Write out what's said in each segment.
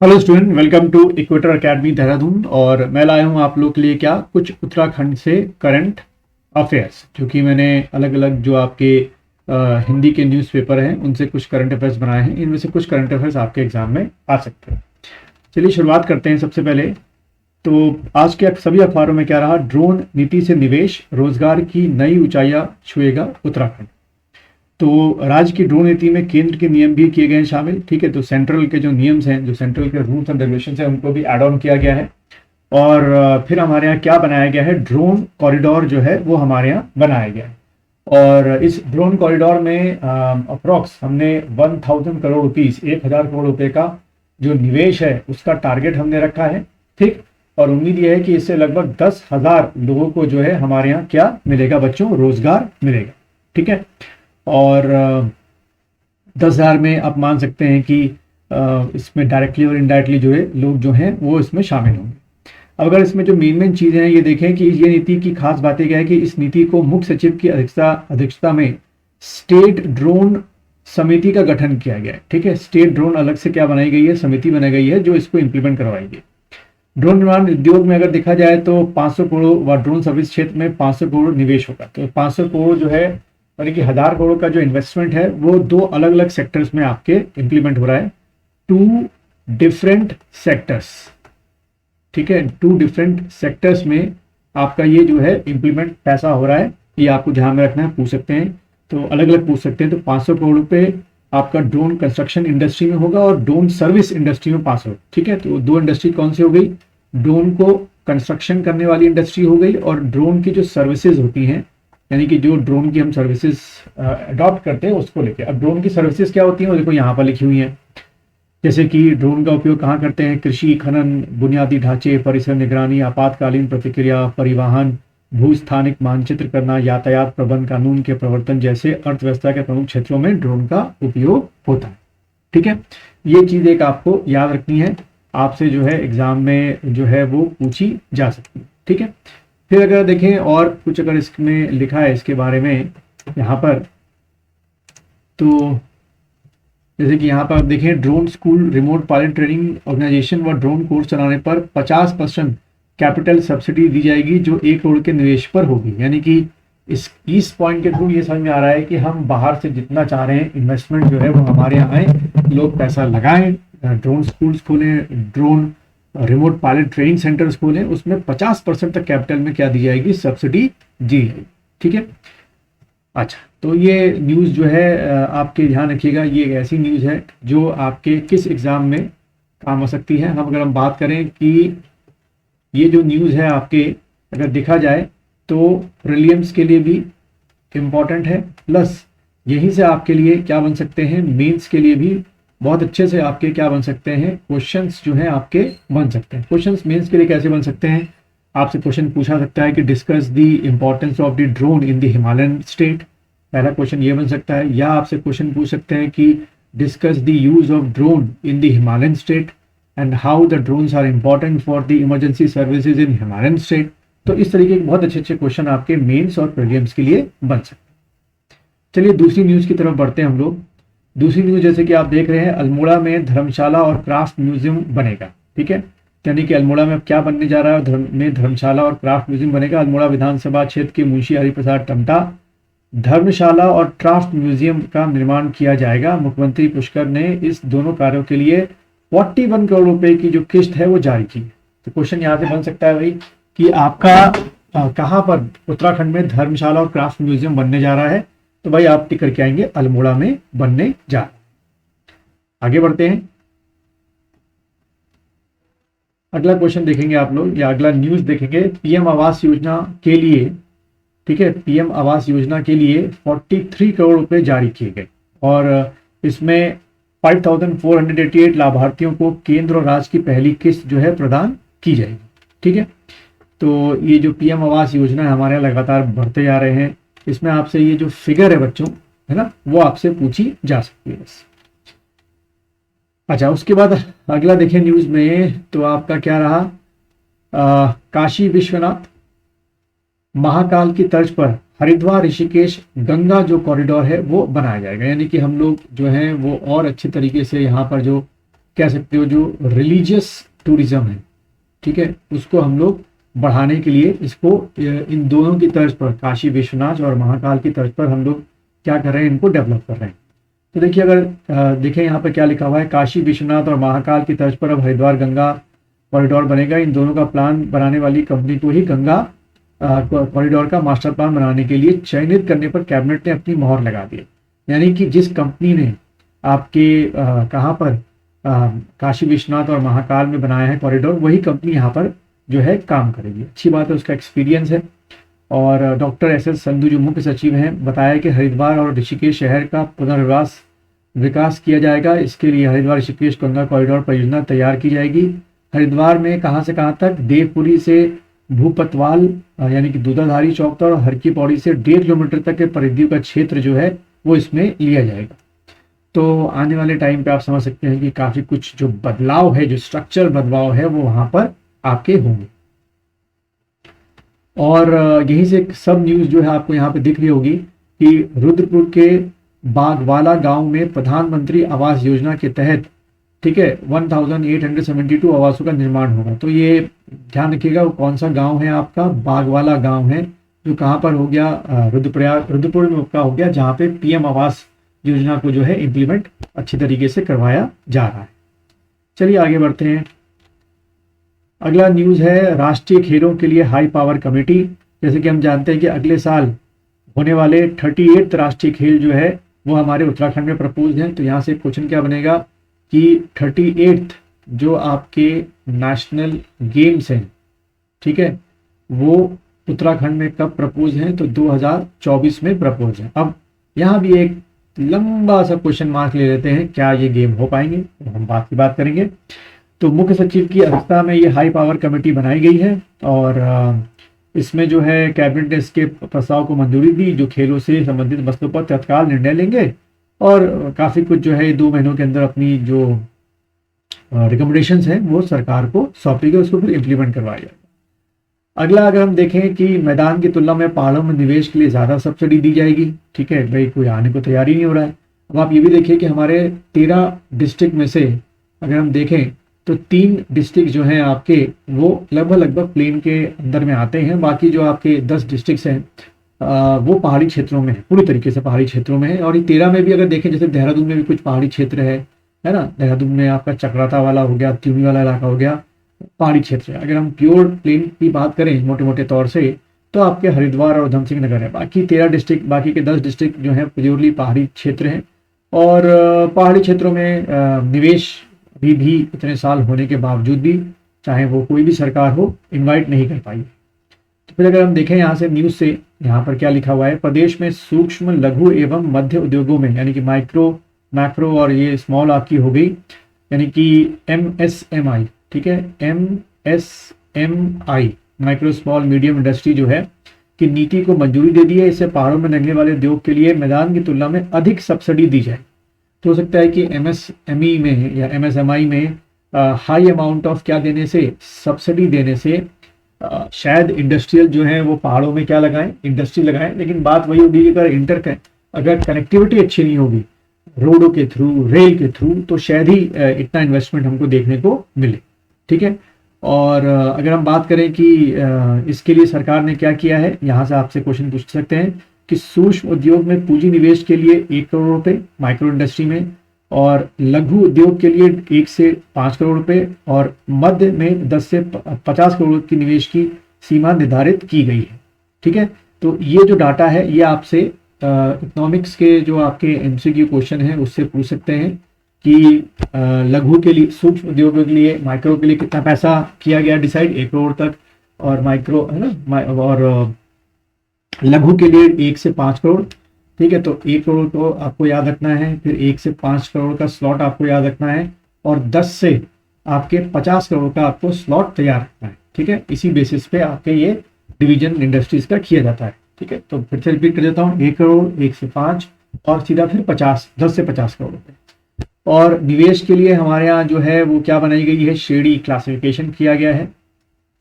Hello student, welcome to Equator Academy Dehradun. और मैं लाया हूँ आप लोग के लिए क्या कुछ उत्तराखंड से करंट अफेयर्स, जो कि मैंने अलग अलग जो आपके हिंदी के न्यूज़पेपर हैं उनसे कुछ करंट अफेयर्स बनाए हैं। इनमें से कुछ करंट अफेयर्स आपके एग्जाम में आ सकते हैं। चलिए शुरुआत करते हैं। सबसे पहले तो आज के सभी अखबारों में क्या रहा, ड्रोन नीति से निवेश, रोजगार की नई ऊंचाइयां छुएगा उत्तराखंड। तो राज्य की ड्रोन नीति में केंद्र के नियम भी किए गए हैं शामिल। ठीक है, तो सेंट्रल के जो नियम्स हैं, जो सेंट्रल के रूल्स एंड रेगुलेशन हैं, उनको भी एड ऑन किया गया है। और फिर हमारे यहाँ क्या बनाया गया है, ड्रोन कॉरिडोर जो है वो हमारे यहाँ बनाया गया है। और इस ड्रोन कॉरिडोर में अप्रोक्स हमने 1000 करोड़ रुपीस, 1000 करोड़ रुपए का जो निवेश है उसका टारगेट हमने रखा है। ठीक, और उम्मीद यह है कि इससे लगभग 10,000 लोगों को जो है हमारे यहाँ क्या मिलेगा बच्चों, रोजगार मिलेगा। ठीक है, और 10,000 में आप मान सकते हैं कि इसमें डायरेक्टली और इनडायरेक्टली जो है लोग जो हैं वो इसमें शामिल होंगे। अब अगर इसमें जो मेन मेन चीज़ें हैं ये देखें कि ये नीति की खास बातें क्या है कि इस नीति को मुख्य सचिव की अध्यक्षता में स्टेट ड्रोन समिति का गठन किया गया है। ठीक है, स्टेट ड्रोन अलग से क्या बनाई गई है, समिति बनाई गई है जो इसको इम्प्लीमेंट करवाएगी। ड्रोन निर्माण उद्योग में अगर देखा जाए तो 500 करोड़ व ड्रोन सर्विस क्षेत्र में 500 करोड़ निवेश होगा। तो 500 करोड़ जो है यानी कि 1000 करोड़ का जो इन्वेस्टमेंट है वो दो अलग अलग सेक्टर्स में आपके इंप्लीमेंट हो रहा है। टू डिफरेंट सेक्टर्स, ठीक है, टू डिफरेंट सेक्टर्स में आपका ये जो है इंप्लीमेंट पैसा हो रहा है। ये आपको ध्यान में रखना है, पूछ सकते हैं तो अलग अलग पूछ सकते हैं। तो 500 करोड़ रुपए आपका ड्रोन कंस्ट्रक्शन इंडस्ट्री में होगा और ड्रोन सर्विस इंडस्ट्री में 500। ठीक है, तो दो इंडस्ट्री कौन सी हो गई, ड्रोन को कंस्ट्रक्शन करने वाली इंडस्ट्री हो गई और ड्रोन की जो सर्विसेज होती हैं, यानी कि जो ड्रोन की हम सर्विसेज अडॉप्ट करते हैं उसको लेके। अब ड्रोन की सर्विसेज क्या होती हैं वो देखो यहाँ पर लिखी हुई हैं। जैसे कि ड्रोन का उपयोग कहाँ करते हैं, कृषि, खनन, बुनियादी ढांचे, परिसर निगरानी, आपातकालीन प्रतिक्रिया, परिवहन, भू स्थानिक मानचित्र करना, यातायात प्रबंध, कानून के प्रवर्तन जैसे अर्थव्यवस्था के प्रमुख क्षेत्रों में ड्रोन का उपयोग होता है। ठीक है, ये चीज एक आपको याद रखनी है, आपसे जो है एग्जाम में जो है वो पूछी जा सकती है। ठीक है, फिर अगर देखें और कुछ अगर इसमें लिखा है इसके बारे में यहाँ पर, तो जैसे कि यहाँ पर आप देखें, drone school, remote pilot training organisation व ड्रोन कोर्स चलाने पर 50% कैपिटल सब्सिडी दी जाएगी जो 1 करोड़ के निवेश पर होगी। यानी कि इस पॉइंट के थ्रू ये समझ में आ रहा है कि हम बाहर से जितना चाह रहे हैं इन्वेस्टमेंट जो है वो हमारे यहाँ आए, लोग पैसा लगाएं, ड्रोन स्कूल्स खोलें, drone remote pilot training centres खोलें, उसमें 50% तक कैपिटल में क्या दी जाएगी, सब्सिडी दी जाएगी। ठीक है, अच्छा, तो ये न्यूज़ जो है आपके ध्यान रखिएगा, ये एक ऐसी न्यूज़ है जो आपके किस एग्ज़ाम में काम आ सकती है। हम अगर हम बात करें कि ये जो न्यूज़ है आपके अगर देखा जाए तो प्रीलिम्स के लिए भी इम्पॉर्टेंट है, प्लस यहीं से आपके लिए क्या बन सकते हैं, मेंस के लिए भी बहुत अच्छे से आपके क्या बन सकते हैं, क्वेश्चंस जो हैं आपके बन सकते हैं। क्वेश्चंस मेंस के लिए कैसे बन सकते हैं, आपसे क्वेश्चन पूछा सकता है कि discuss the importance of the drone in the Himalayan state, पहला क्वेश्चन ये बन सकता है। या आपसे क्वेश्चन पूछ सकते हैं कि discuss the use of drone in the Himalayan state and how the drones are important for the emergency services in Himalayan state. तो इस तरीके के बहुत अच्छे अच्छे क्वेश्चन आपके मेंस और प्रीलिम्स के लिए बन सकते हैं। चलिए दूसरी न्यूज़ की तरफ बढ़ते हैं हम लोग। दूसरी न्यूज़ जैसे कि आप देख रहे हैं, अल्मोड़ा में धर्मशाला और क्राफ्ट म्यूजियम बनेगा। ठीक है, यानी कि अल्मोड़ा में अब क्या बनने जा रहा है, धर्मशाला और क्राफ्ट म्यूजियम बनेगा। अल्मोड़ा विधानसभा क्षेत्र के मुंशी हरिप्रसाद टमटा धर्मशाला और क्राफ्ट म्यूजियम का निर्माण किया जाएगा। मुख्यमंत्री पुष्कर ने इस दोनों कार्यों के लिए 41 करोड़ रुपए की जो किस्त है वो जारी की। तो क्वेश्चन यहाँ से बन सकता है भाई कि आपका कहाँ पर उत्तराखंड में धर्मशाला और क्राफ्ट म्यूजियम बनने जा रहा है, तो भाई आप टिक करके आएंगे अल्मोड़ा में बनने जा रहा है। आगे बढ़ते हैं, अगला क्वेश्चन देखेंगे आप लोग या अगला न्यूज देखेंगे। पीएम आवास योजना के लिए, ठीक है, पीएम आवास योजना के लिए 43 करोड़ रुपए जारी किए गए और इसमें 5488 लाभार्थियों को केंद्र और राज्य की पहली किस्त जो है प्रदान की जाएगी। ठीक है, तो ये जो पीएम आवास योजना है हमारे यहाँ लगातार बढ़ते जा रहे हैं। इसमें आपसे ये जो फिगर है बच्चों, है ना, वो आपसे पूछी जा सकती है बस। अच्छा, उसके बाद अगला देखें न्यूज में तो आपका क्या रहा, काशी विश्वनाथ महाकाल की तर्ज पर हरिद्वार ऋषिकेश गंगा जो कॉरिडोर है वो बनाया जाएगा। यानी कि हम लोग जो है वो और अच्छे तरीके से यहाँ पर जो कह सकते हो जो रिलीजियस टूरिज्म है, ठीक है, उसको हम लोग बढ़ाने के लिए इसको इन दोनों की तर्ज पर, काशी विश्वनाथ और महाकाल की तर्ज पर हम लोग क्या कर रहे हैं, इनको डेवलप कर रहे हैं। तो देखिए अगर देखें यहाँ पर क्या लिखा हुआ है, काशी विश्वनाथ और महाकाल की तर्ज पर अब हरिद्वार गंगा कॉरिडोर बनेगा। इन दोनों का प्लान बनाने वाली कंपनी को ही गंगा कॉरिडोर का मास्टर प्लान बनाने के लिए चयनित करने पर कैबिनेट ने अपनी मोहर लगा दी। यानी कि जिस कंपनी ने आपके कहाँ पर काशी विश्वनाथ और महाकाल में बनाया है कॉरिडोर, वही कंपनी यहाँ पर जो है काम करेगी। अच्छी बात है, उसका एक्सपीरियंस है। और डॉक्टर एस संधू जो मुख्य सचिव हैं, बताया कि हरिद्वार और ऋषिकेश शहर का पुनर्विकास विकास किया जाएगा। इसके लिए हरिद्वार ऋषिकेश गंगा कॉरिडोर परियोजना तैयार की जाएगी। हरिद्वार में कहाँ से कहाँ तक, देवपुरी से भूपतवाल यानी कि दूधाधारी चौक तक और हर की पौड़ी से 1.5 किलोमीटर तक के परिधि का क्षेत्र जो है वो इसमें लिया जाएगा। तो आने वाले टाइम पे आप समझ सकते हैं कि काफी कुछ जो बदलाव है, जो स्ट्रक्चर बदलाव है, वो वहां पर आपके होंगे। और यहीं से सब न्यूज जो है आपको यहाँ पे दिख रही होगी कि रुद्रपुर के बागवाला गांव में प्रधानमंत्री आवास योजना के तहत, ठीक है, 1872 आवासों का निर्माण होगा। तो ये ध्यान रखिएगा, वो कौन सा गांव है आपका, बागवाला गांव है, जो कहाँ पर हो गया, रुद्रपुर में का हो गया, जहाँ पे पीएम आवास योजना को जो है इम्प्लीमेंट अच्छी तरीके से करवाया जा रहा है। चलिए आगे बढ़ते हैं। अगला न्यूज है राष्ट्रीय खेलों के लिए हाई पावर कमेटी। जैसे कि हम जानते हैं कि अगले साल होने वाले 38th राष्ट्रीय खेल जो है वो हमारे उत्तराखंड में प्रपोज हैं। तो यहाँ से क्वेश्चन क्या बनेगा कि 38th जो आपके नेशनल गेम्स हैं, ठीक है, वो उत्तराखंड में कब प्रपोज हैं, तो 2024 में प्रपोज है। अब यहाँ भी एक लंबा सा क्वेश्चन मार्क ले लेते हैं, क्या ये गेम हो पाएंगे, तो हम बात की बात करेंगे। तो मुख्य सचिव की अध्यक्षता में ये हाई पावर कमेटी बनाई गई है और इसमें जो है कैबिनेट ने इसके प्रस्ताव को मंजूरी दी, जो खेलों से संबंधित मसलों पर तत्काल निर्णय लेंगे और काफी कुछ जो है 2 महीनों के अंदर अपनी जो रिकमेंडेशंस हैं वो सरकार को सौंपेगी, उसको फिर इम्प्लीमेंट करवाया जाएगा। अगला अगर हम देखें कि मैदान की तुलना में पहाड़ों में निवेश के लिए ज़्यादा सब्सिडी दी जाएगी, ठीक है, भाई कोई आने को तैयार ही नहीं हो रहा है। अब आप ये भी देखिए कि हमारे 13 डिस्ट्रिक्ट में से अगर हम देखें तो 3 डिस्ट्रिक्ट जो हैं आपके वो लगभग प्लेन के अंदर में आते हैं। बाकी जो आपके 10 डिस्ट्रिक्ट हैं वो पहाड़ी क्षेत्रों में है, पूरी तरीके से पहाड़ी क्षेत्रों में है। और ये 13 में भी अगर देखें, जैसे देहरादून में भी कुछ पहाड़ी क्षेत्र है ना, देहरादून में आपका चक्राता वाला हो गया, त्यूनी वाला इलाका हो गया, पहाड़ी क्षेत्र है। अगर हम प्योर प्लेन की बात करें मोटे मोटे तौर से, तो आपके हरिद्वार और उधम सिंह नगर है। बाकी 13 डिस्ट्रिक्ट, बाकी के 10 डिस्ट्रिक्ट जो है प्योरली पहाड़ी क्षेत्र हैं। और पहाड़ी क्षेत्रों में निवेश भी इतने साल होने के बावजूद भी, चाहे वो कोई भी सरकार हो, इन्वाइट नहीं कर पाई। तो फिर अगर हम देखें यहाँ से न्यूज से, यहाँ पर क्या लिखा हुआ है, प्रदेश में सूक्ष्म लघु एवं मध्य उद्योगों में, यानी कि माइक्रो, मैक्रो और ये स्मॉल आपकी हो गई, यानी कि MSMI, ठीक है, MSMI micro small medium industry जो है कि नीति को मंजूरी दे दी है। इससे पहाड़ों में लगने वाले उद्योग के लिए मैदान की तुलना में अधिक सब्सिडी दी जाए। तो हो सकता है कि MSME में या MSMI में हाई अमाउंट ऑफ क्या देने से, सब्सिडी देने से शायद इंडस्ट्रियल जो है वो पहाड़ों में क्या लगाएं, इंडस्ट्री लगाएं। लेकिन बात वही होगी कि अगर कनेक्टिविटी अच्छी नहीं होगी रोडों के थ्रू, रेल के थ्रू, तो शायद ही इतना इन्वेस्टमेंट हमको देखने को मिले, ठीक है। और अगर हम बात करें कि इसके लिए सरकार ने क्या किया है, यहाँ से आपसे क्वेश्चन पूछ सकते हैं कि सूक्ष्म उद्योग में पूंजी निवेश के लिए 1 करोड़ रुपए माइक्रो इंडस्ट्री में, और लघु उद्योग के लिए 1 से 5 करोड़ रुपए, और मध्य में 10 से 50 करोड़ की निवेश की सीमा निर्धारित की गई है, ठीक है। तो ये जो डाटा है ये आपसे इकोनॉमिक्स के जो आपके MCQ क्वेश्चन है उससे पूछ सकते हैं कि लघु के लिए, सूक्ष्म उद्योगों के लिए, माइक्रो के लिए कितना पैसा किया गया डिसाइड, 1 करोड़ तक, और माइक्रो है ना, और लघु के लिए 1 से 5 करोड़, ठीक है। तो 1 करोड़ को आपको याद रखना है, फिर 1 से 5 करोड़ का स्लॉट आपको याद रखना है, और 10 से आपके 50 करोड़ का आपको स्लॉट तैयार रखना है, ठीक है। इसी बेसिस पे आपके ये डिवीजन इंडस्ट्रीज का किया जाता है, ठीक है। तो फिर से रिपीट कर देता हूँ, 1 करोड़, 1 से 5 और सीधा फिर 10 से 50 करोड़ रुपए। और निवेश के लिए हमारे यहाँ जो है वो क्या बनाई गई है, श्रेणी क्लासिफिकेशन किया गया है,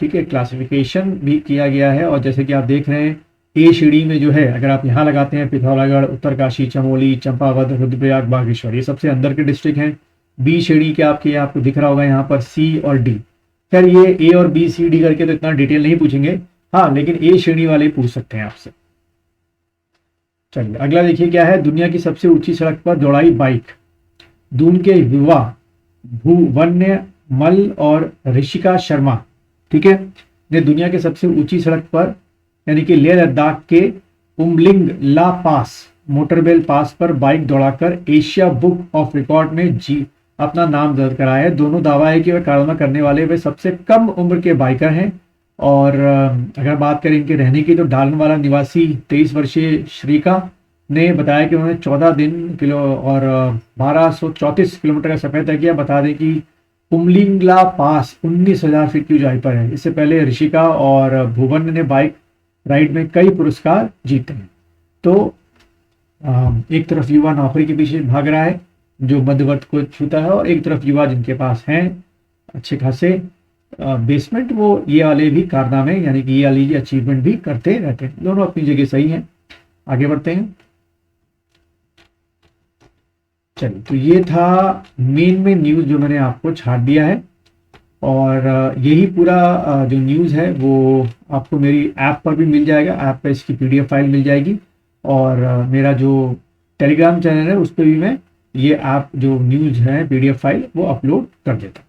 ठीक है, क्लासिफिकेशन भी किया गया है। और जैसे कि आप देख रहे हैं ए श्रेणी में जो है, अगर आप यहाँ लगाते हैं पिथौरागढ़, उत्तरकाशी, चमोली, चंपावत, रुद्रप्रयाग, बागेश्वर, ये सबसे अंदर के डिस्ट्रिक्ट हैं। बी श्रेणी के आपके आपको दिख रहा होगा यहाँ पर सी और डी। खैर ये ए और बी सी डी करके तो इतना डिटेल नहीं पूछेंगे, हाँ लेकिन ए श्रेणी वाले पूछ सकते हैं आपसे। चलिए अगला देखिए क्या है, दुनिया की सबसे ऊंची सड़क पर दौड़ाई बाइक। दून के युवा भुवन्य मल और ऋषिका शर्मा, ठीक है, ने दुनिया के सबसे ऊंची सड़क पर यानी कि लेह लद्दाख के उमलिंग ला पास मोटरबेल पास पर बाइक दौड़ाकर एशिया बुक ऑफ रिकॉर्ड में अपना नाम दर्ज कराया है। दोनों दावा है कि वे कारनामा करने वाले वे सबसे कम उम्र के बाइकर हैं। और अगर बात करें इनके रहने की तो डालनवाला निवासी 23 वर्षीय श्रीका ने बताया कि उन्होंने 14 दिन किलो और 1234 किलोमीटर का सफर तय किया। बता दें कि उमलिंगला पास 19,000 फीट की ऊंचाई पर है। इससे पहले ऋषिका और भुवन ने बाइक राइड में कई पुरस्कार जीते हैं। तो एक तरफ युवा नौकरी के पीछे भाग रहा है जो मध्यवर्ग को छूता है, और एक तरफ युवा जिनके पास हैं अच्छे खासे बेसमेंट, वो ये वाले भी कारनामे यानी कि ये वाली अचीवमेंट भी करते रहते हैं। दोनों अपनी जगह सही हैं। आगे बढ़ते हैं। चलिए तो ये था मेन न्यूज़ जो मैंने आपको छाट दिया है, और यही पूरा जो न्यूज़ है वो आपको मेरी ऐप पर भी मिल जाएगा। ऐप पर इसकी PDF फाइल मिल जाएगी, और मेरा जो टेलीग्राम चैनल है उस पर भी मैं ये ऐप जो न्यूज़ है PDF फाइल वो अपलोड कर देता हूँ।